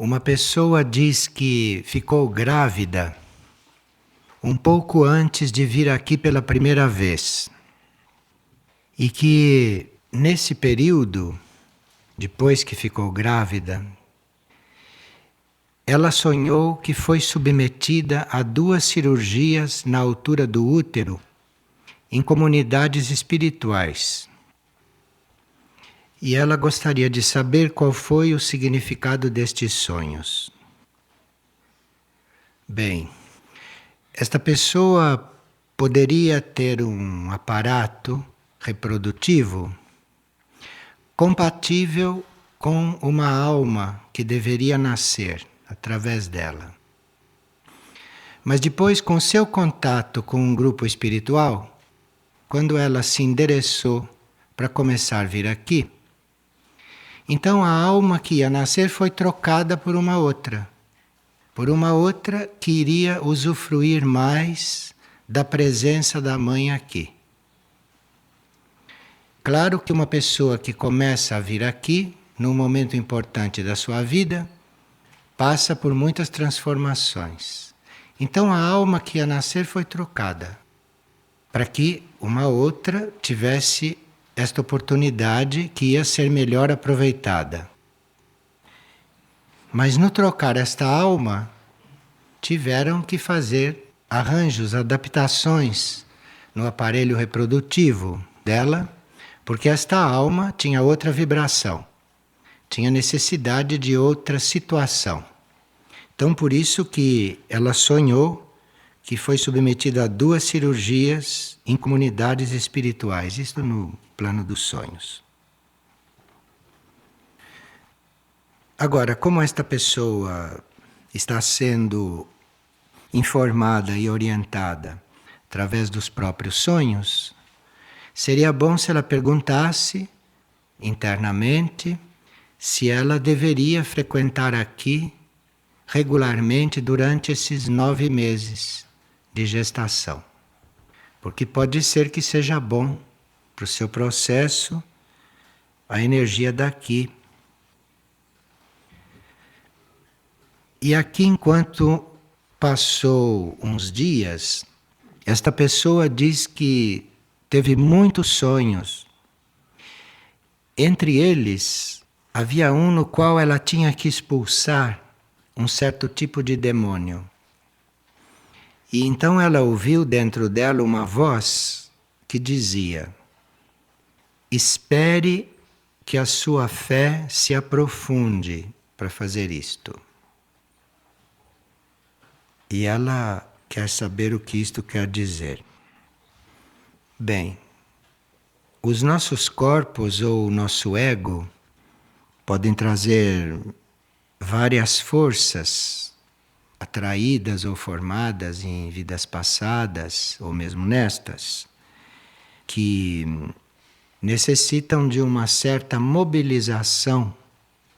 Uma pessoa diz que ficou grávida um pouco antes de vir aqui pela primeira vez. E que nesse período, depois que ficou grávida, ela sonhou que foi submetida a 2 cirurgias na altura do útero em comunidades espirituais. E ela gostaria de saber qual foi o significado destes sonhos. Bem, esta pessoa poderia ter um aparato reprodutivo compatível com uma alma que deveria nascer através dela. Mas depois, com seu contato com um grupo espiritual, quando ela se endereçou para começar a vir aqui, então a alma que ia nascer foi trocada por uma outra que iria usufruir mais da presença da mãe aqui. Claro que uma pessoa que começa a vir aqui, num momento importante da sua vida, passa por muitas transformações. Então a alma que ia nascer foi trocada, para que uma outra tivesse esta oportunidade que ia ser melhor aproveitada. Mas no trocar esta alma, tiveram que fazer arranjos, adaptações no aparelho reprodutivo dela, porque esta alma tinha outra vibração, tinha necessidade de outra situação. Então por isso que ela sonhou que foi submetida a 2 cirurgias em comunidades espirituais, isto no plano dos sonhos. Agora, como esta pessoa está sendo informada e orientada através dos próprios sonhos, seria bom se ela perguntasse internamente se ela deveria frequentar aqui regularmente durante esses 9 meses de gestação. Porque pode ser que seja bom para o seu processo a energia daqui. E aqui, enquanto passou uns dias, esta pessoa diz que teve muitos sonhos. Entre eles, havia um no qual ela tinha que expulsar um certo tipo de demônio. E então ela ouviu dentro dela uma voz que dizia: espere que a sua fé se aprofunde para fazer isto. E ela quer saber o que isto quer dizer. Bem, os nossos corpos ou o nosso ego podem trazer várias forças atraídas ou formadas em vidas passadas, ou mesmo nestas, que necessitam de uma certa mobilização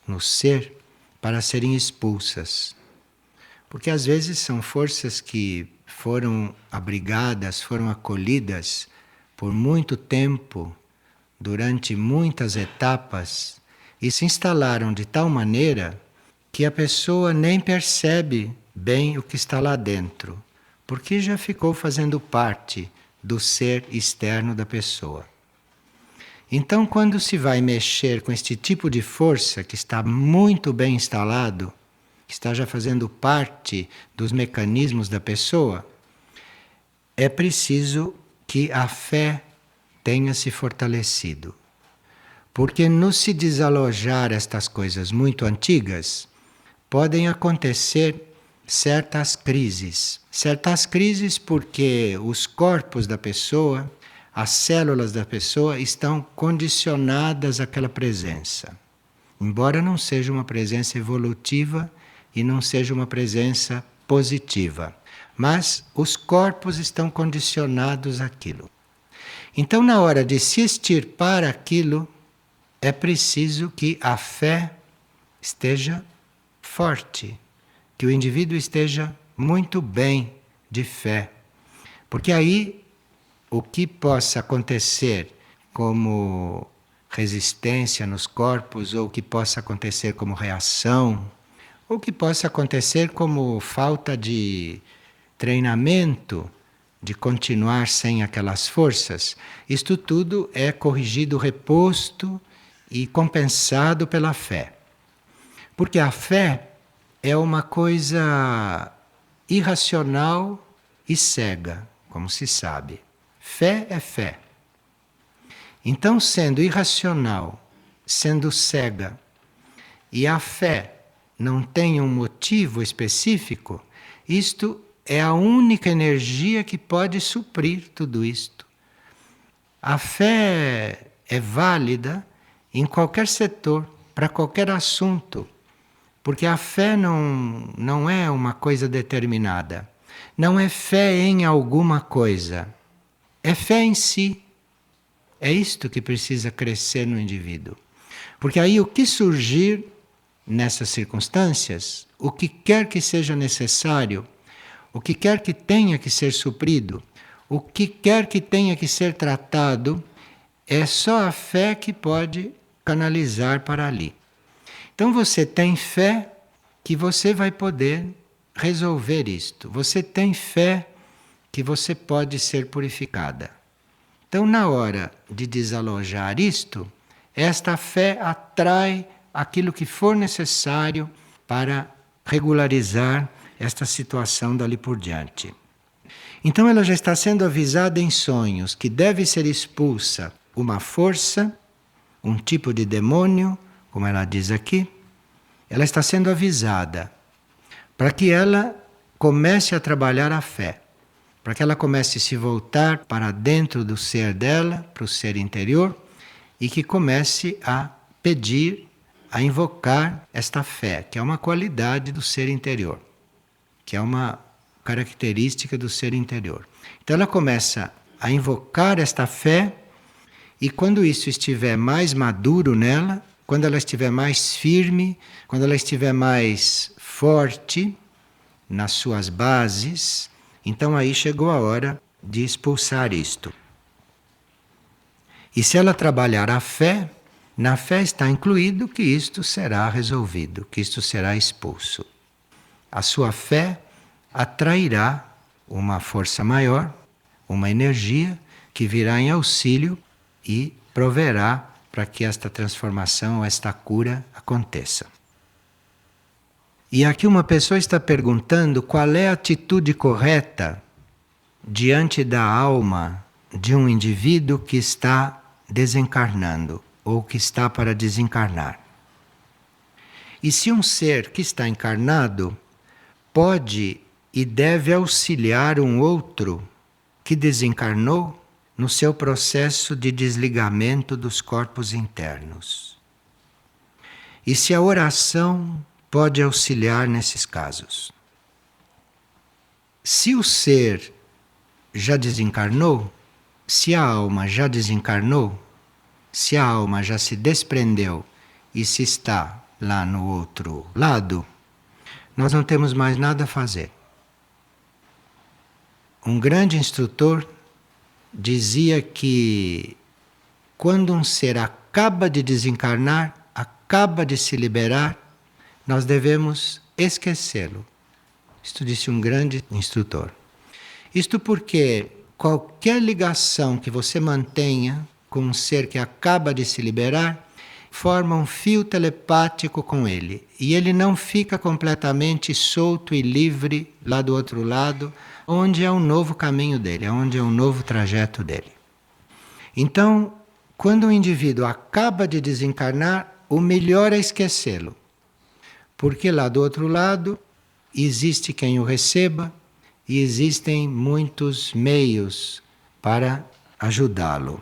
no ser para serem expulsas. Porque às vezes são forças que foram abrigadas, foram acolhidas por muito tempo, durante muitas etapas, e se instalaram de tal maneira que a pessoa nem percebe bem o que está lá dentro, porque já ficou fazendo parte do ser externo da pessoa. Então, quando se vai mexer com este tipo de força que está muito bem instalado, que está já fazendo parte dos mecanismos da pessoa, é preciso que a fé tenha se fortalecido. Porque no se desalojar estas coisas muito antigas, podem acontecer certas crises. Certas crises porque os corpos da pessoa, as células da pessoa estão condicionadas àquela presença. Embora não seja uma presença evolutiva e não seja uma presença positiva. Mas os corpos estão condicionados àquilo. Então, na hora de se extirpar aquilo, é preciso que a fé esteja forte, que o indivíduo esteja muito bem de fé. Porque aí, o que possa acontecer como resistência nos corpos, ou o que possa acontecer como reação, ou que possa acontecer como falta de treinamento, de continuar sem aquelas forças. Isto tudo é corrigido, reposto e compensado pela fé. Porque a fé é uma coisa irracional e cega, como se sabe. Fé é fé. Então, sendo irracional, sendo cega, e a fé não tem um motivo específico, isto é a única energia que pode suprir tudo isto. A fé é válida em qualquer setor, para qualquer assunto, porque a fé não é uma coisa determinada. Não é fé em alguma coisa, é fé em si. É isto que precisa crescer no indivíduo. Porque aí o que surgir nessas circunstâncias, o que quer que seja necessário, o que quer que tenha que ser suprido, o que quer que tenha que ser tratado, é só a fé que pode canalizar para ali. Então você tem fé que você vai poder resolver isto. Você tem fé que você pode ser purificada. Então, na hora de desalojar isto, esta fé atrai aquilo que for necessário para regularizar esta situação dali por diante. Então, ela já está sendo avisada em sonhos que deve ser expulsa uma força, um tipo de demônio, como ela diz aqui. Ela está sendo avisada para que ela comece a trabalhar a fé, para que ela comece a se voltar para dentro do ser dela, para o ser interior, e que comece a pedir, a invocar esta fé, que é uma qualidade do ser interior, que é uma característica do ser interior. Então ela começa a invocar esta fé, e quando isso estiver mais maduro nela, quando ela estiver mais firme, quando ela estiver mais forte nas suas bases, então aí chegou a hora de expulsar isto. E se ela trabalhar a fé, na fé está incluído que isto será resolvido, que isto será expulso. A sua fé atrairá uma força maior, uma energia que virá em auxílio e proverá para que esta transformação, esta cura aconteça. E aqui uma pessoa está perguntando qual é a atitude correta diante da alma de um indivíduo que está desencarnando ou que está para desencarnar. E se um ser que está encarnado pode e deve auxiliar um outro que desencarnou no seu processo de desligamento dos corpos internos. E se a oração pode auxiliar nesses casos. Se o ser já desencarnou, se a alma já desencarnou, se a alma já se desprendeu e se está lá no outro lado, nós não temos mais nada a fazer. Um grande instrutor dizia que quando um ser acaba de desencarnar, acaba de se liberar, nós devemos esquecê-lo. Isto disse um grande instrutor. Isto porque qualquer ligação que você mantenha com um ser que acaba de se liberar, forma um fio telepático com ele. E ele não fica completamente solto e livre lá do outro lado, onde é um novo caminho dele, onde é um novo trajeto dele. Então, quando o indivíduo acaba de desencarnar, o melhor é esquecê-lo. Porque lá do outro lado existe quem o receba e existem muitos meios para ajudá-lo.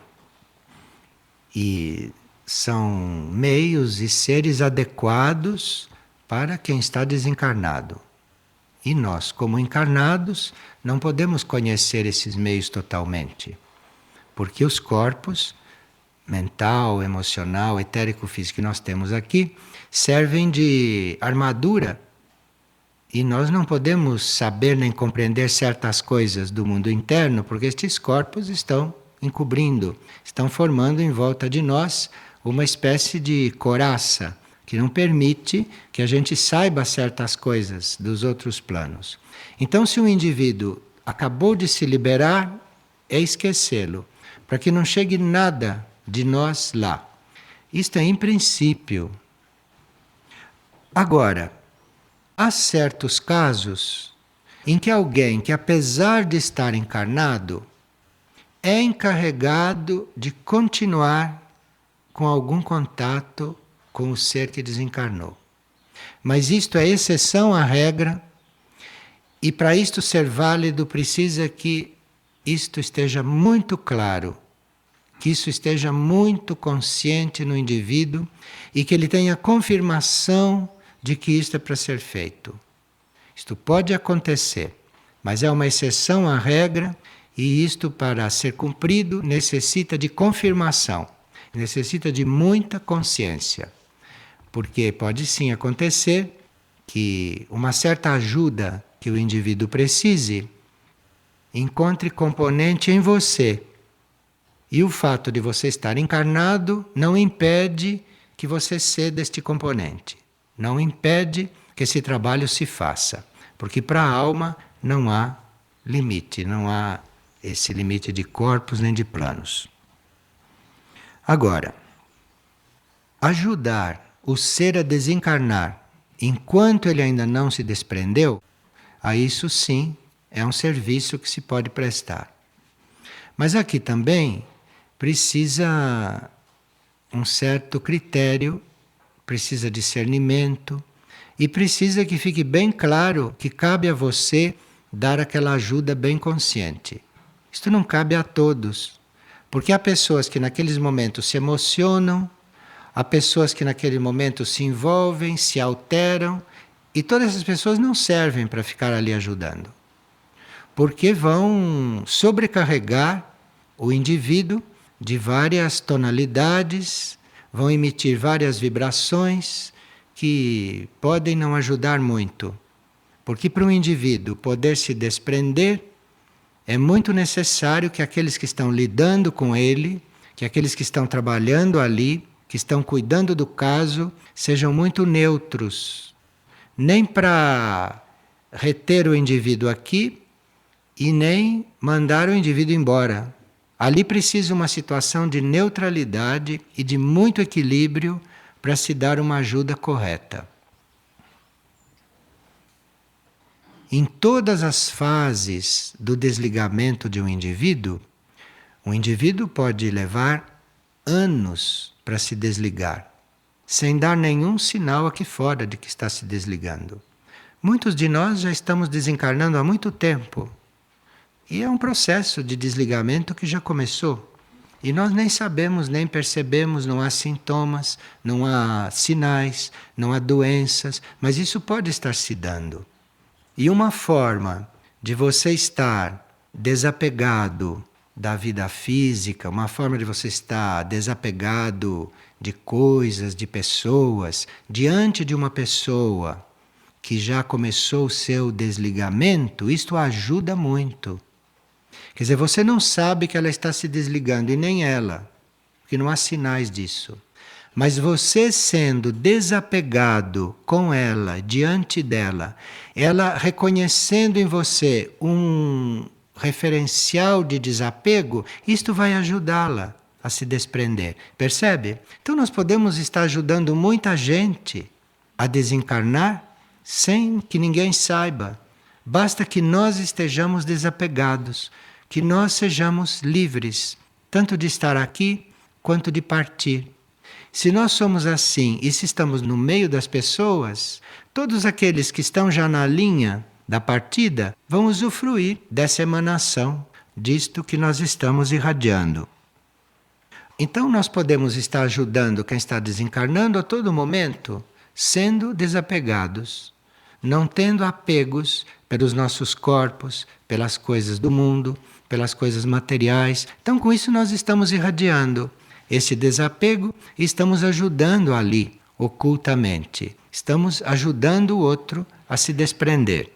E são meios e seres adequados para quem está desencarnado. E nós, como encarnados, não podemos conhecer esses meios totalmente, porque os corpos mental, emocional, etérico-físico que nós temos aqui servem de armadura e nós não podemos saber nem compreender certas coisas do mundo interno porque estes corpos estão encobrindo, estão formando em volta de nós uma espécie de couraça que não permite que a gente saiba certas coisas dos outros planos. Então, se um indivíduo acabou de se liberar, é esquecê-lo, para que não chegue nada de nós lá. Isto é em princípio. Agora, há certos casos em que alguém que, apesar de estar encarnado, é encarregado de continuar com algum contato com o ser que desencarnou. Mas isto é exceção à regra, e para isto ser válido precisa que isto esteja muito claro, que isso esteja muito consciente no indivíduo e que ele tenha confirmação de que isto é para ser feito. Isto pode acontecer, mas é uma exceção à regra, e isto, para ser cumprido, necessita de confirmação, necessita de muita consciência. Porque pode sim acontecer que uma certa ajuda que o indivíduo precise encontre componente em você. E o fato de você estar encarnado não impede que você ceda este componente. Não impede que esse trabalho se faça. Porque para a alma não há limite, não há esse limite de corpos nem de planos. Agora, ajudar o ser a desencarnar enquanto ele ainda não se desprendeu, a isso sim é um serviço que se pode prestar. Mas aqui também precisa um certo critério, precisa discernimento e precisa que fique bem claro que cabe a você dar aquela ajuda bem consciente. Isto não cabe a todos, porque há pessoas que naqueles momentos se emocionam, há pessoas que naquele momento se envolvem, se alteram, e todas essas pessoas não servem para ficar ali ajudando, porque vão sobrecarregar o indivíduo de várias tonalidades, vão emitir várias vibrações que podem não ajudar muito. Porque para um indivíduo poder se desprender, é muito necessário que aqueles que estão lidando com ele, que aqueles que estão trabalhando ali, que estão cuidando do caso, sejam muito neutros. Nem para reter o indivíduo aqui e nem mandar o indivíduo embora. Ali precisa uma situação de neutralidade e de muito equilíbrio para se dar uma ajuda correta. Em todas as fases do desligamento de um indivíduo pode levar anos para se desligar, sem dar nenhum sinal aqui fora de que está se desligando. Muitos de nós já estamos desencarnando há muito tempo. E é um processo de desligamento que já começou. E nós nem sabemos, nem percebemos, não há sintomas, não há sinais, não há doenças, mas isso pode estar se dando. E uma forma de você estar desapegado da vida física, uma forma de você estar desapegado de coisas, de pessoas, diante de uma pessoa que já começou o seu desligamento, isto ajuda muito. Quer dizer, você não sabe que ela está se desligando, e nem ela, porque não há sinais disso. Mas você sendo desapegado com ela, diante dela, ela reconhecendo em você um referencial de desapego, isto vai ajudá-la a se desprender. Percebe? Então nós podemos estar ajudando muita gente a desencarnar sem que ninguém saiba. Basta que nós estejamos desapegados, que nós sejamos livres, tanto de estar aqui quanto de partir. Se nós somos assim e se estamos no meio das pessoas, todos aqueles que estão já na linha da partida vão usufruir dessa emanação, disto que nós estamos irradiando. Então nós podemos estar ajudando quem está desencarnando a todo momento, sendo desapegados, não tendo apegos pelos nossos corpos, pelas coisas do mundo, pelas coisas materiais. Então com isso nós estamos irradiando esse desapego e estamos ajudando ali, ocultamente. Estamos ajudando o outro a se desprender.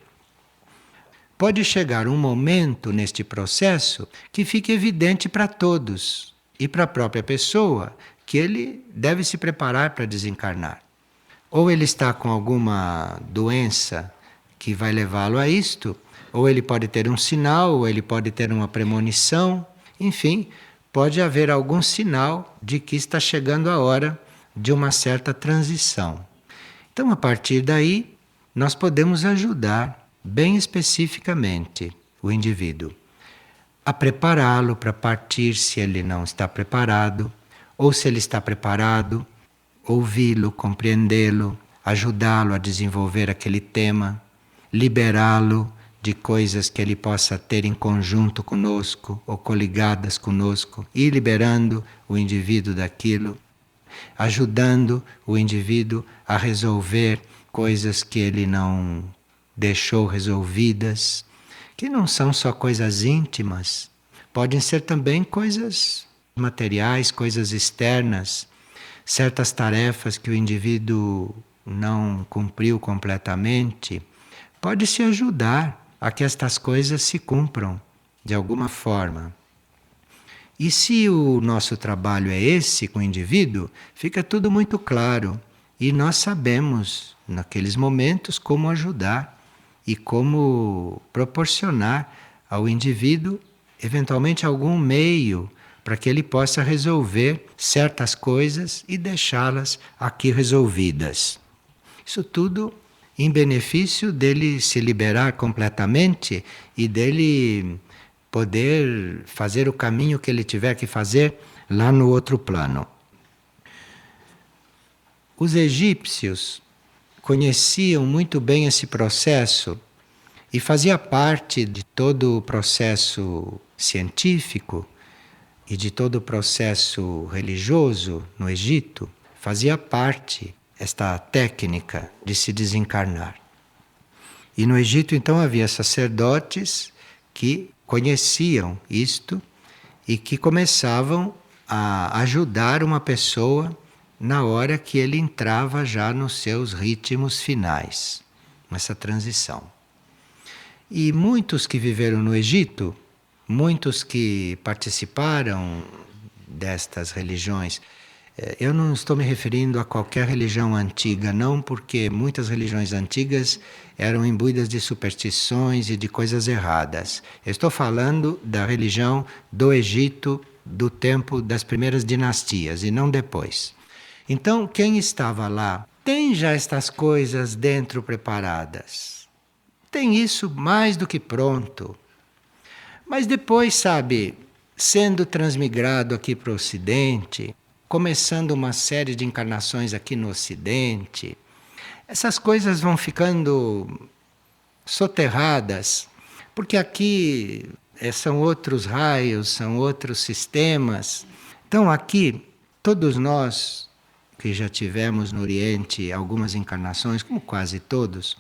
Pode chegar um momento neste processo que fique evidente para todos e para a própria pessoa que ele deve se preparar para desencarnar. Ou ele está com alguma doença que vai levá-lo a isto, ou ele pode ter um sinal, ou ele pode ter uma premonição, enfim, pode haver algum sinal de que está chegando a hora de uma certa transição. Então, a partir daí, nós podemos ajudar bem especificamente o indivíduo a prepará-lo para partir se ele não está preparado, ou se ele está preparado, ouvi-lo, compreendê-lo, ajudá-lo a desenvolver aquele tema, liberá-lo de coisas que ele possa ter em conjunto conosco ou coligadas conosco, e liberando o indivíduo daquilo, ajudando o indivíduo a resolver coisas que ele não deixou resolvidas, que não são só coisas íntimas, podem ser também coisas materiais, coisas externas, certas tarefas que o indivíduo não cumpriu completamente. Pode-se ajudar a que estas coisas se cumpram de alguma forma. E se o nosso trabalho é esse com o indivíduo, fica tudo muito claro. E nós sabemos, naqueles momentos, como ajudar e como proporcionar ao indivíduo, eventualmente, algum meio para que ele possa resolver certas coisas e deixá-las aqui resolvidas. Isso tudo em benefício dele se liberar completamente e dele poder fazer o caminho que ele tiver que fazer lá no outro plano. Os egípcios conheciam muito bem esse processo e fazia parte de todo o processo científico e de todo o processo religioso no Egito, fazia parte esta técnica de se desencarnar. E no Egito então havia sacerdotes que conheciam isto e que começavam a ajudar uma pessoa na hora que ele entrava já nos seus ritmos finais, nessa transição. E muitos que viveram no Egito, muitos que participaram destas religiões, eu não estou me referindo a qualquer religião antiga, não, porque muitas religiões antigas eram imbuídas de superstições e de coisas erradas. Eu estou falando da religião do Egito do tempo das primeiras dinastias e não depois. Então, quem estava lá tem já estas coisas dentro preparadas. Tem isso mais do que pronto. Mas depois, sabe, sendo transmigrado aqui para o Ocidente, começando uma série de encarnações aqui no Ocidente, essas coisas vão ficando soterradas, porque aqui são outros raios, são outros sistemas. Então aqui, todos nós que já tivemos no Oriente algumas encarnações, como quase todos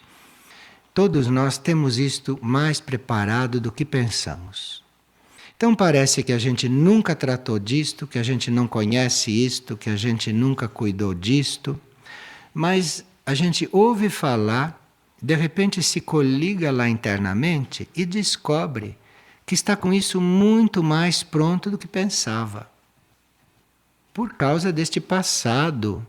nós temos isto mais preparado do que pensamos. Então parece que a gente nunca tratou disto, que a gente não conhece isto, que a gente nunca cuidou disto, mas a gente ouve falar, de repente se coliga lá internamente e descobre que está com isso muito mais pronto do que pensava. Por causa deste passado,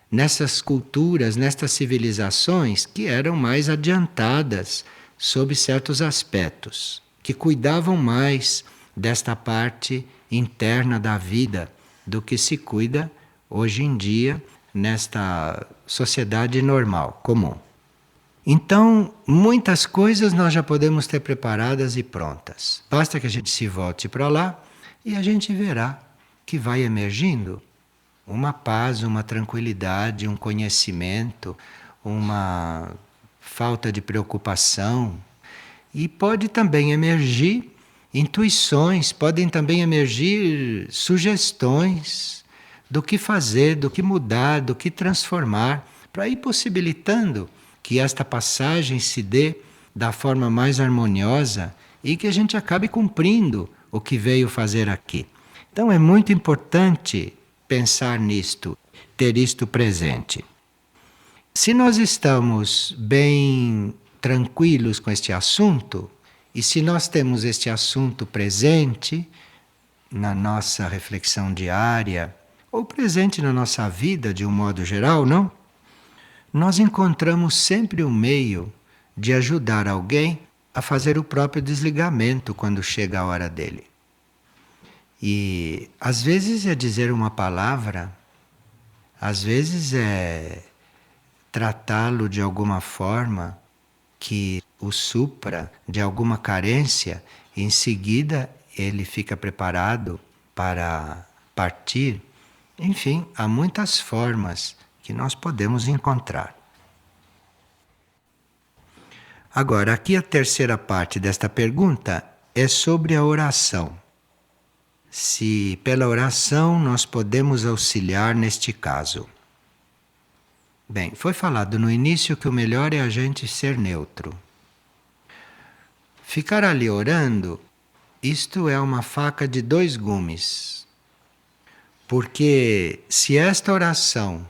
nessas culturas, nestas civilizações que eram mais adiantadas sob certos aspectos, que cuidavam mais desta parte interna da vida do que se cuida hoje em dia nesta sociedade normal, comum. Então, muitas coisas nós já podemos ter preparadas e prontas. Basta que a gente se volte para lá e a gente verá que vai emergindo uma paz, uma tranquilidade, um conhecimento, uma falta de preocupação. E pode também emergir intuições, podem também emergir sugestões do que fazer, do que mudar, do que transformar, para ir possibilitando que esta passagem se dê da forma mais harmoniosa e que a gente acabe cumprindo o que veio fazer aqui. Então é muito importante pensar nisto, ter isto presente. Se nós estamos bem tranquilos com este assunto, e se nós temos este assunto presente na nossa reflexão diária, ou presente na nossa vida de um modo geral, não? nós encontramos sempre um meio de ajudar alguém a fazer o próprio desligamento quando chega a hora dele. E às vezes é dizer uma palavra, às vezes é tratá-lo de alguma forma que o supra de alguma carência, e em seguida ele fica preparado para partir. Enfim, há muitas formas que nós podemos encontrar. Agora, aqui a terceira parte desta pergunta é sobre a oração. Se pela oração nós podemos auxiliar neste caso. Bem, foi falado no início que o melhor é a gente ser neutro. Ficar ali orando, isto é uma faca de dois gumes. Porque se esta oração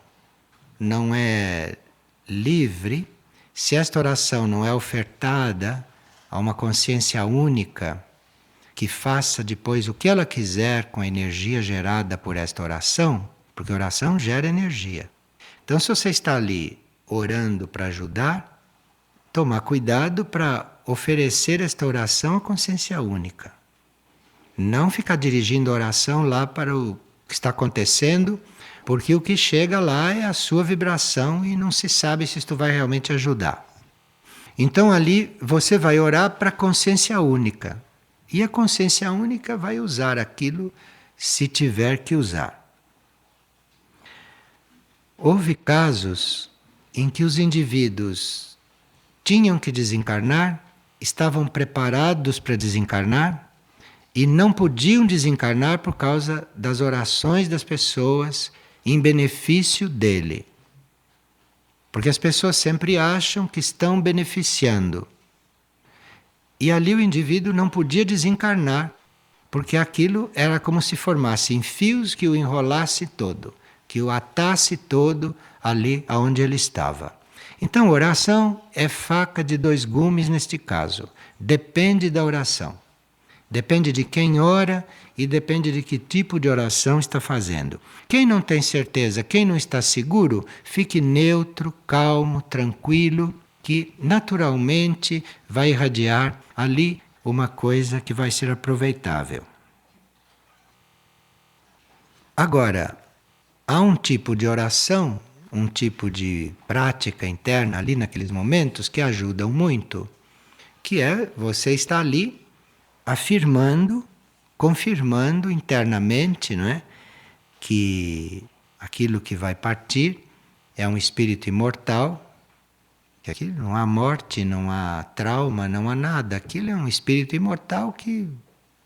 não é livre, se esta oração não é ofertada a uma consciência única, que faça depois o que ela quiser com a energia gerada por esta oração, porque oração gera energia. Então, se você está ali orando para ajudar, tomar cuidado para oferecer esta oração à consciência única. Não ficar dirigindo a oração lá para o que está acontecendo, porque o que chega lá é a sua vibração e não se sabe se isto vai realmente ajudar. Então ali você vai orar para a consciência única. E a consciência única vai usar aquilo se tiver que usar. Houve casos em que os indivíduos tinham que desencarnar, estavam preparados para desencarnar e não podiam desencarnar por causa das orações das pessoas em benefício dele. Porque as pessoas sempre acham que estão beneficiando. E ali o indivíduo não podia desencarnar, porque aquilo era como se formasse em fios que o enrolasse todo, que o atasse todo ali aonde ele estava. Então, oração é faca de dois gumes neste caso. Depende da oração. Depende de quem ora e depende de que tipo de oração está fazendo. Quem não tem certeza, quem não está seguro, fique neutro, calmo, tranquilo, que naturalmente vai irradiar ali uma coisa que vai ser aproveitável. Agora, há um tipo de oração, um tipo de prática interna ali naqueles momentos que ajudam muito, que é você estar ali afirmando, confirmando internamente, não é, que aquilo que vai partir é um espírito imortal, que aqui não há morte, não há trauma, não há nada. Aquilo é um espírito imortal que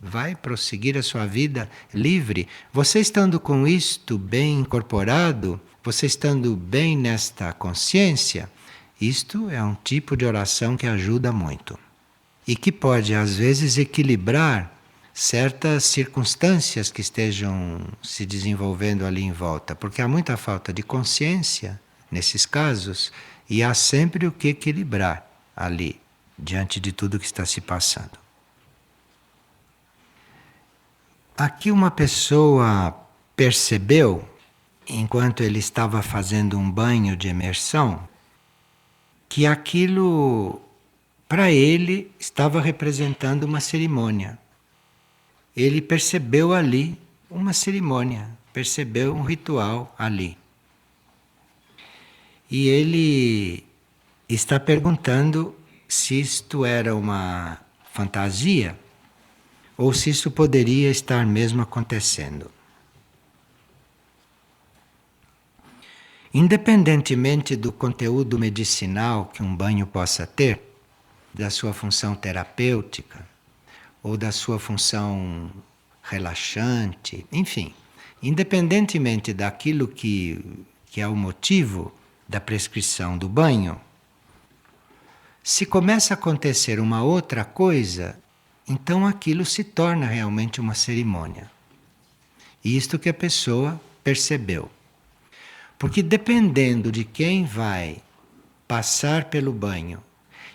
vai prosseguir a sua vida livre. Você estando com isto bem incorporado, você estando bem nesta consciência, isto é um tipo de oração que ajuda muito. E que pode, às vezes, equilibrar certas circunstâncias que estejam se desenvolvendo ali em volta. Porque há muita falta de consciência nesses casos e há sempre o que equilibrar ali, diante de tudo que está se passando. Aqui uma pessoa percebeu, enquanto ele estava fazendo um banho de imersão, que aquilo, para ele, estava representando uma cerimônia. Ele percebeu ali uma cerimônia, percebeu um ritual ali. E ele está perguntando se isto era uma fantasia ou se isso poderia estar mesmo acontecendo. Independentemente do conteúdo medicinal que um banho possa ter, da sua função terapêutica ou da sua função relaxante, enfim, independentemente daquilo que é o motivo da prescrição do banho, se começa a acontecer uma outra coisa, então aquilo se torna realmente uma cerimônia. E isto que a pessoa percebeu. Porque dependendo de quem vai passar pelo banho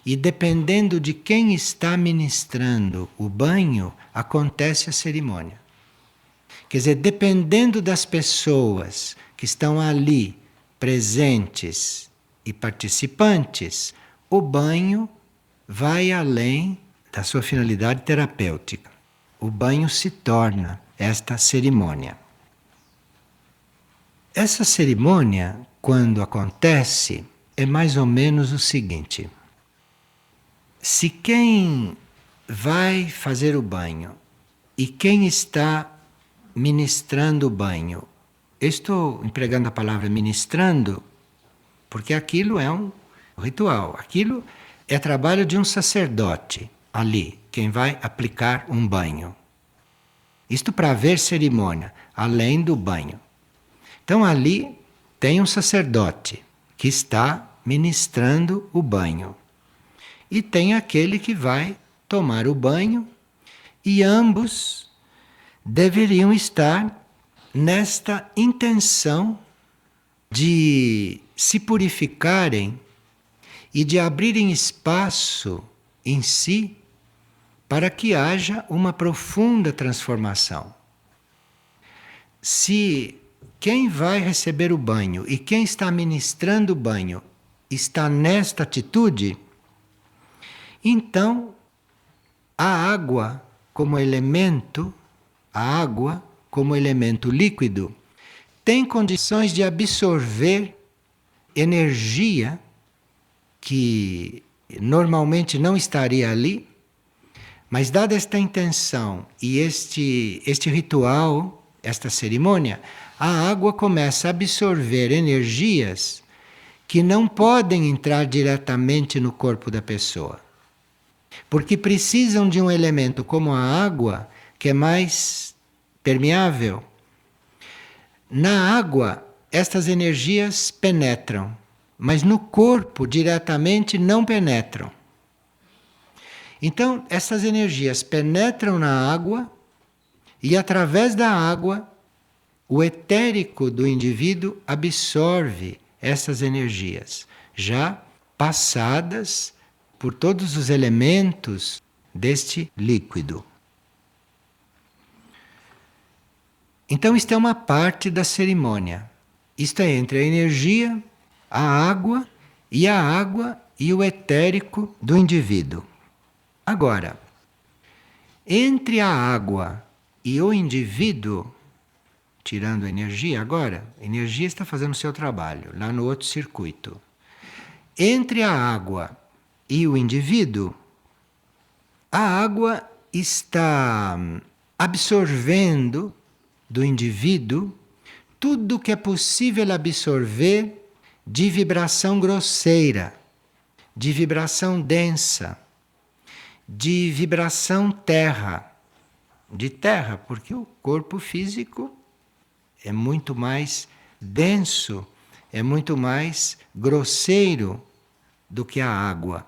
e dependendo de quem está ministrando o banho, acontece a cerimônia. Quer dizer, dependendo das pessoas que estão ali presentes e participantes, o banho vai além da sua finalidade terapêutica. O banho se torna esta cerimônia. Essa cerimônia, quando acontece, é mais ou menos o seguinte: se quem vai fazer o banho e quem está ministrando o banho, estou empregando a palavra ministrando porque aquilo é um ritual, aquilo é trabalho de um sacerdote ali, quem vai aplicar um banho. Isto para haver cerimônia, além do banho. Então ali tem um sacerdote que está ministrando o banho. E tem aquele que vai tomar o banho, e ambos deveriam estar nesta intenção de se purificarem e de abrirem espaço em si para que haja uma profunda transformação. Se quem vai receber o banho e quem está ministrando o banho está nesta atitude, então a água como elemento, a água como elemento líquido, tem condições de absorver energia que normalmente não estaria ali, mas dada esta intenção e este ritual, esta cerimônia, a água começa a absorver energias que não podem entrar diretamente no corpo da pessoa. Porque precisam de um elemento como a água, que é mais permeável. Na água, estas energias penetram, mas no corpo diretamente não penetram. Então, essas energias penetram na água e, através da água, o etérico do indivíduo absorve essas energias, já passadas por todos os elementos deste líquido. Então, isto é uma parte da cerimônia. Isto é entre a energia, a água e o etérico do indivíduo. Agora, entre a água e o indivíduo, tirando a energia agora, a energia está fazendo o seu trabalho, lá no outro circuito. Entre a água e o indivíduo, a água está absorvendo do indivíduo tudo que é possível absorver de vibração grosseira, de vibração densa, de vibração terra. De terra, porque o corpo físico é muito mais denso, é muito mais grosseiro do que a água.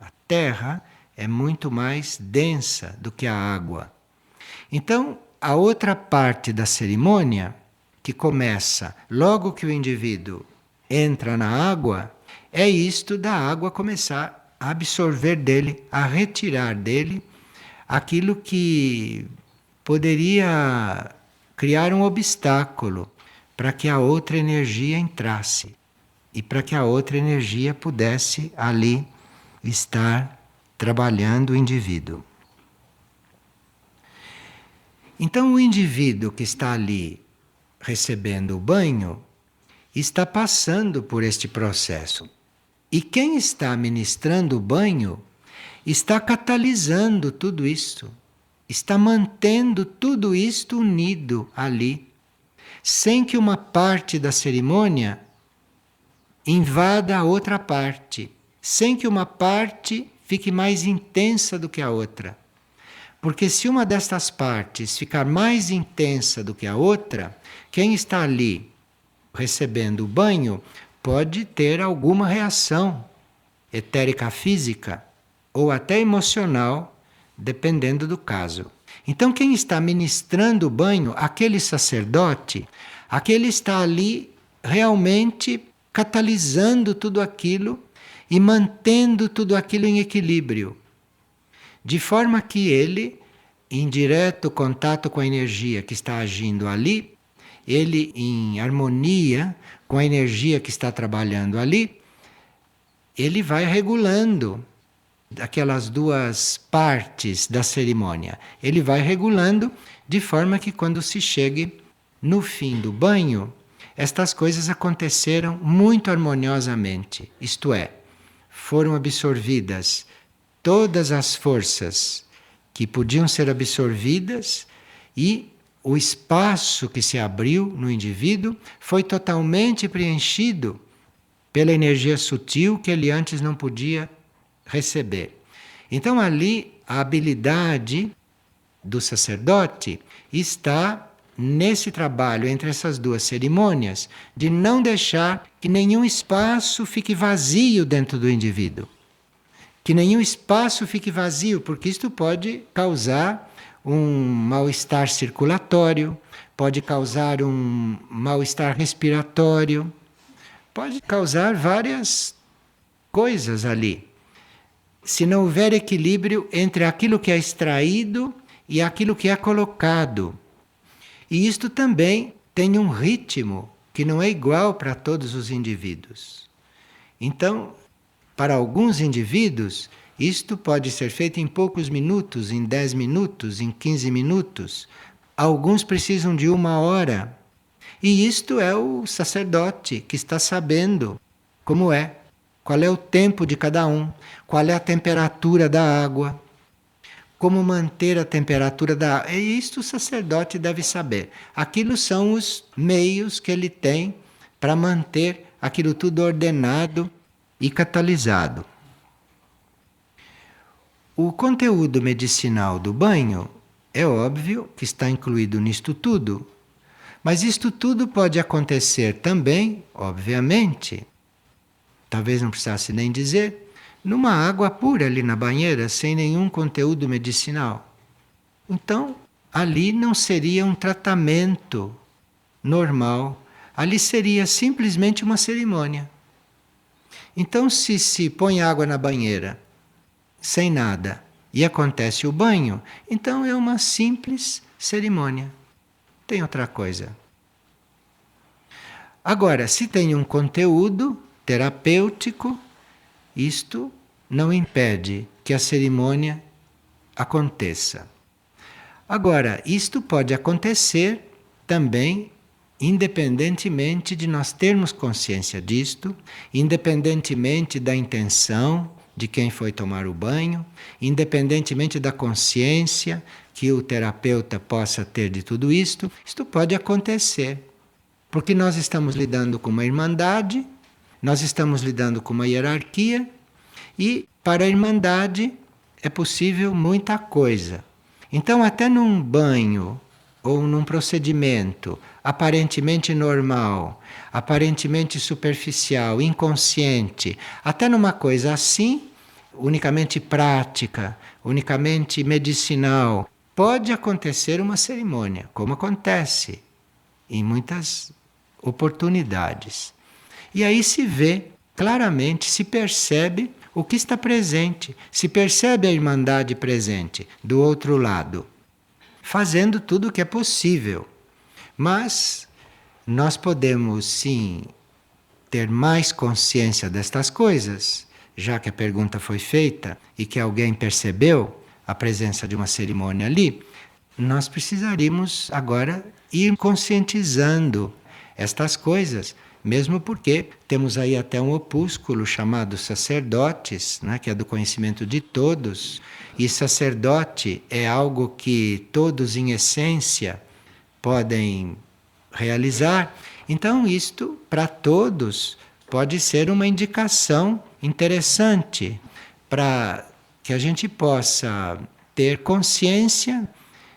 A terra é muito mais densa do que a água. Então, a outra parte da cerimônia, que começa logo que o indivíduo entra na água, é isto da água começar a absorver dele, a retirar dele aquilo que poderia criar um obstáculo para que a outra energia entrasse e para que a outra energia pudesse ali estar trabalhando o indivíduo. Então, o indivíduo que está ali recebendo o banho está passando por este processo. E quem está ministrando o banho está catalisando tudo isto, está mantendo tudo isto unido ali, sem que uma parte da cerimônia invada a outra parte, sem que uma parte fique mais intensa do que a outra. Porque se uma destas partes ficar mais intensa do que a outra, quem está ali recebendo o banho pode ter alguma reação etérica física ou até emocional, dependendo do caso. Então, quem está ministrando o banho, aquele sacerdote, aquele está ali realmente catalisando tudo aquilo e mantendo tudo aquilo em equilíbrio. De forma que ele, em direto contato com a energia que está agindo ali, ele em harmonia com a energia que está trabalhando ali, ele vai regulando aquelas duas partes da cerimônia. Ele vai regulando de forma que quando se chegue no fim do banho, estas coisas aconteceram muito harmoniosamente. Isto é, foram absorvidas todas as forças que podiam ser absorvidas e o espaço que se abriu no indivíduo foi totalmente preenchido pela energia sutil que ele antes não podia receber. Então ali a habilidade do sacerdote está nesse trabalho entre essas duas cerimônias de não deixar que nenhum espaço fique vazio dentro do indivíduo. Que nenhum espaço fique vazio, porque isto pode causar um mal-estar circulatório, pode causar um mal-estar respiratório, pode causar várias coisas ali. Se não houver equilíbrio entre aquilo que é extraído e aquilo que é colocado. E isto também tem um ritmo que não é igual para todos os indivíduos. Então, para alguns indivíduos, isto pode ser feito em poucos minutos, em 10 minutos, em 15 minutos. Alguns precisam de 1 hora. E isto é o sacerdote que está sabendo como é, qual é o tempo de cada um, qual é a temperatura da água, como manter a temperatura da água. E isto o sacerdote deve saber. Aquilo são os meios que ele tem para manter aquilo tudo ordenado e catalisado. O conteúdo medicinal do banho é óbvio que está incluído nisto tudo, mas isto tudo pode acontecer também, obviamente, talvez não precisasse nem dizer, numa água pura ali na banheira, sem nenhum conteúdo medicinal. Então, ali não seria um tratamento normal, ali seria simplesmente uma cerimônia. Então, se põe água na banheira sem nada e acontece o banho, então é uma simples cerimônia. Tem outra coisa. Agora, se tem um conteúdo terapêutico, isto não impede que a cerimônia aconteça. Agora, isto pode acontecer também independentemente de nós termos consciência disto, independentemente da intenção de quem foi tomar o banho, independentemente da consciência que o terapeuta possa ter de tudo isto, isto pode acontecer. Porque nós estamos lidando com uma irmandade, nós estamos lidando com uma hierarquia, e para a irmandade é possível muita coisa. Então, até num banho ou num procedimento aparentemente normal, aparentemente superficial, inconsciente, até numa coisa assim, unicamente prática, unicamente medicinal, pode acontecer uma cerimônia, como acontece em muitas oportunidades. E aí se vê claramente, se percebe o que está presente, se percebe a irmandade presente do outro lado, fazendo tudo o que é possível. Mas nós podemos sim ter mais consciência destas coisas, já que a pergunta foi feita e que alguém percebeu a presença de uma cerimônia ali, nós precisaríamos agora ir conscientizando estas coisas, mesmo porque temos aí até um opúsculo chamado Sacerdotes, né, que é do conhecimento de todos, e sacerdote é algo que todos em essência podem realizar. Então isto para todos pode ser uma indicação interessante para que a gente possa ter consciência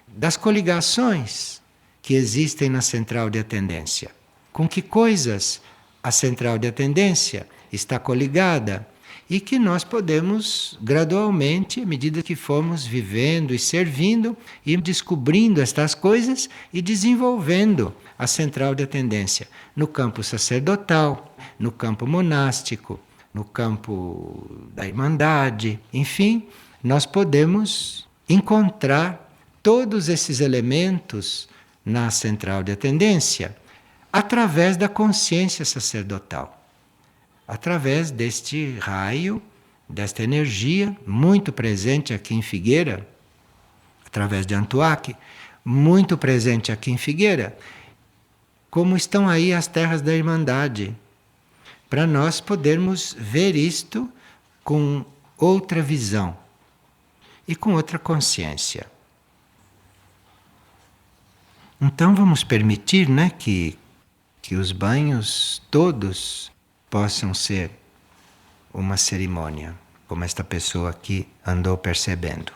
das coligações que existem na central de atendência. Com que coisas a central de atendência está coligada e que nós podemos gradualmente, à medida que formos vivendo e servindo, ir descobrindo estas coisas e desenvolvendo a central de atendência no campo sacerdotal, no campo monástico, no campo da irmandade, enfim, nós podemos encontrar todos esses elementos na central de atendência através da consciência sacerdotal. através deste raio, desta energia muito presente aqui em Figueira, através de Antuaque, muito presente aqui em Figueira, como estão aí as terras da Irmandade, para nós podermos ver isto com outra visão e com outra consciência. Então vamos permitir, né, que os banhos todos possam ser uma cerimônia, como esta pessoa aqui andou percebendo.